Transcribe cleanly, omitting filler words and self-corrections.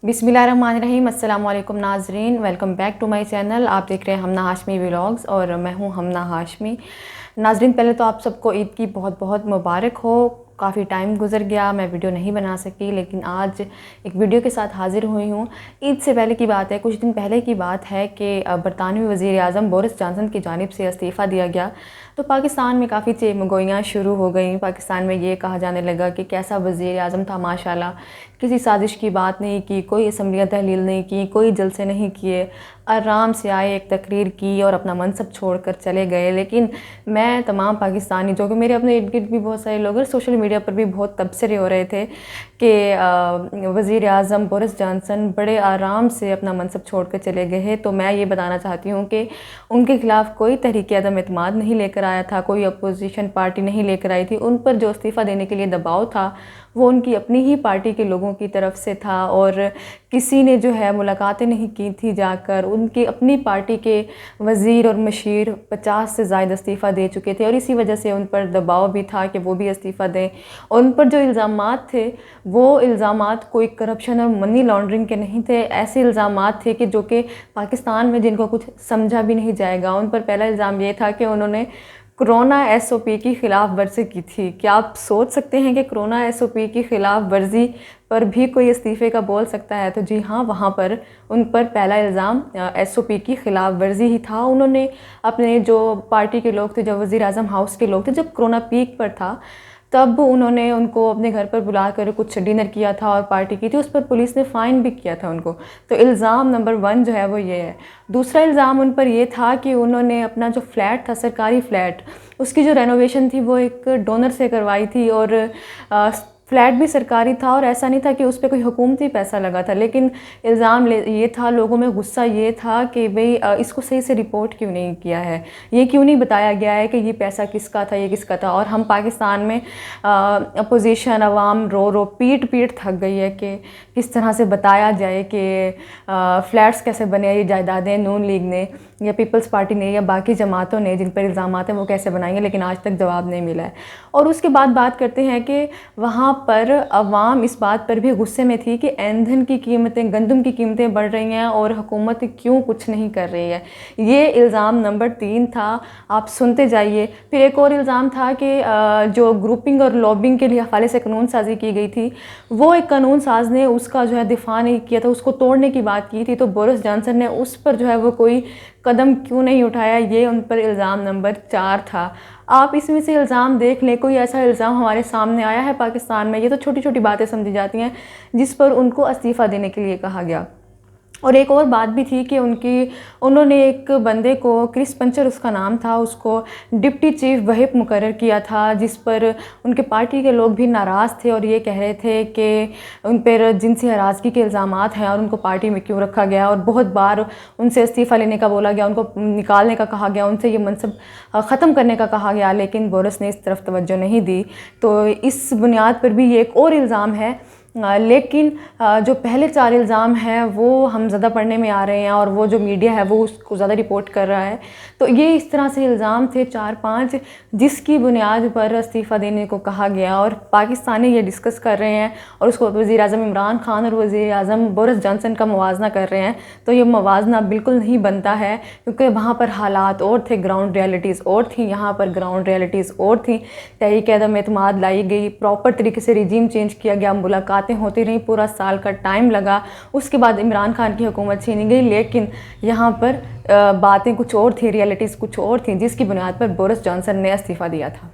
बिस्मिल्लाहिर्रहमानिर्रहीम। अस्सलाम वालेकुम नाजरीन, welcome back to my channel. आप देख रहे हैं हमना हाशमी व्लॉग्स और मैं हूं हमना हाशमी। नाजरीन, पहले तो आप सबको ईद की बहुत बहुत मुबारक हो। काफ़ी टाइम गुजर गया, मैं वीडियो नहीं बना सकी, लेकिन आज एक वीडियो के साथ हाज़िर हुई हूँ। ईद से पहले की बात है, कुछ दिन पहले की बात है कि बरतानवी वज़ीर आज़म बोरिस जॉनसन की जानिब से इस्तीफ़ा दिया गया। तो पाकिस्तान में काफ़ी चेमगोइयाँ शुरू हो गई। पाकिस्तान में ये कहा जाने लगा कि कैसा वज़ीर आज़म था माशाल्लाह, किसी साजिश की बात नहीं की, कोई असम्बलियाँ तहलील नहीं की, कोई जलसे नहीं किए, आराम से आए, एक तकरीर की और अपना मनसब छोड़कर चले गए। लेकिन मैं तमाम पाकिस्तानी, जो कि मेरे अपने इर्द गिर्द भी बहुत सारे लोग, सोशल मीडिया पर भी बहुत तबसरे हो रहे थे कि वज़ीर आज़म बोरिस जॉनसन बड़े आराम से अपना मनसब छोड़कर चले गए हैं। तो मैं ये बताना चाहती हूँ कि उनके ख़िलाफ़ कोई तहरीक अदम एतमाद नहीं लेकर आया था, कोई अपोजिशन पार्टी नहीं लेकर आई थी। उन पर जो इस्तीफ़ा देने के लिए दबाव था वो उनकी अपनी ही पार्टी के लोगों की तरफ से था, और किसी ने जो है मुलाकातें नहीं की थी जाकर। उनकी अपनी पार्टी के वज़ीर और मशीर 50 से ज़ायद इस्तीफ़ा दे चुके थे, और इसी वजह से उन पर दबाव भी था कि वो भी इस्तीफ़ा दें। और उन पर जो इल्ज़ामात थे वो इल्ज़ामात कोई करप्शन और मनी लॉन्ड्रिंग के नहीं थे। ऐसे इल्ज़ामात थे कि जो कि पाकिस्तान में जिनको कुछ समझा भी नहीं जाएगा। उन पर पहला इल्ज़ाम ये था कि उन्होंने कोरोना SOP की ख़िलाफ़ वर्जी की थी। क्या आप सोच सकते हैं कि कोरोना SOP की ख़िलाफ़ वर्जी पर भी कोई इस्तीफ़े का बोल सकता है? तो जी हाँ, वहाँ पर उन पर पहला इल्ज़ाम SOP की ख़िलाफ़ वर्जी ही था। उन्होंने अपने जो पार्टी के लोग थे, जो वज़ीर आज़म हाउस के लोग थे, जब कोरोना पीक पर था तब उन्होंने उनको अपने घर पर बुलाकर कुछ डिनर किया था और पार्टी की थी। उस पर पुलिस ने फ़ाइन भी किया था उनको। तो इल्ज़ाम नंबर 1 जो है वो ये है। दूसरा इल्ज़ाम उन पर ये था कि उन्होंने अपना जो फ्लैट था, सरकारी फ्लैट, उसकी जो रेनोवेशन थी वो एक डोनर से करवाई थी, और फ्लैट भी सरकारी था, और ऐसा नहीं था कि उस पर कोई हुकूमती पैसा लगा था। लेकिन इल्ज़ाम ये था, लोगों में गुस्सा ये था कि भाई इसको सही से रिपोर्ट क्यों नहीं किया है, ये क्यों नहीं बताया गया है कि ये पैसा किसका था, ये किसका था। और हम पाकिस्तान में अपोजिशन अवाम रो रो पीट थक गई है कि किस तरह से बताया जाए कि फ़्लैट्स कैसे बने, ये जायदादें नून लीग ने या पीपल्स पार्टी ने या बाकी जमातों ने जिन पर इल्ज़ामात हैं वो कैसे बनाएंगे, लेकिन आज तक जवाब नहीं मिला है। और उसके बाद बात करते हैं कि वहाँ पर अवाम इस बात पर भी गुस्से में थी कि ईंधन की कीमतें, गंदम की कीमतें बढ़ रही हैं और हुकूमत क्यों कुछ नहीं कर रही है। ये इल्ज़ाम नंबर 3 था। आप सुनते जाइए। फिर एक और इल्ज़ाम था कि जो ग्रुपिंग और लॉबिंग के लिए हवाले से कानून साजी की गई थी, वो एक कानून साज ने उसका जो है दिफा नहीं किया था, उसको तोड़ने की बात की थी। तो बोरिस जॉनसन ने उस पर जो है वो कोई कदम क्यों नहीं उठाया, ये उन पर इल्ज़ाम नंबर 4 था। आप इसमें से इल्ज़ाम देख लें, कोई ऐसा इल्ज़ाम हमारे सामने आया है पाकिस्तान में? ये तो छोटी छोटी बातें समझी जाती हैं जिस पर उनको इस्तीफ़ा देने के लिए कहा गया। और एक और बात भी थी कि उन्होंने एक बंदे को, क्रिस पंचर उसका नाम था, उसको डिप्टी चीफ व्हिप मुकर्रर किया था, जिस पर उनके पार्टी के लोग भी नाराज़ थे और ये कह रहे थे कि उन पर जिनसी हरासगी के इल्ज़ामात हैं और उनको पार्टी में क्यों रखा गया। और बहुत बार उनसे इस्तीफ़ा लेने का बोला गया, उनको निकालने का कहा गया, उनसे ये मनसब ख़त्म करने का कहा गया, लेकिन बोरिस ने इस तरफ तवज्जो नहीं दी। तो इस बुनियाद पर भी ये एक और इल्ज़ाम है। लेकिन जो पहले 4 इल्ज़ाम हैं वो हम ज़्यादा पढ़ने में आ रहे हैं, और वो जो मीडिया है वो उसको ज़्यादा रिपोर्ट कर रहा है। तो ये इस तरह से इल्ज़ाम थे 4-5 जिसकी बुनियाद पर इस्तीफ़ा देने को कहा गया, और पाकिस्तानी ये डिस्कस कर रहे हैं और उसको वज़ीर आज़म इमरान खान और वज़ीर आज़म बोरिस जॉनसन का मुवाजना कर रहे हैं। तो ये मुवाजना बिल्कुल नहीं बनता है, क्योंकि वहाँ पर हालात और थे, ग्राउंड रियलिटीज़ और थी, यहाँ पर ग्राउंड रियलिटीज़ और थी। तहरीक अदम एतमाद लाई गई, प्रॉपर तरीके से रिजीम चेंज किया गया, मुलाकात होती रही, पूरा साल का टाइम लगा, उसके बाद इमरान खान की हुकूमत छीनी गई। लेकिन यहाँ पर बातें कुछ और थी, रियलिटीज़ कुछ और थी, जिसकी बुनियाद पर बोरिस जॉनसन ने इस्तीफ़ा दिया था।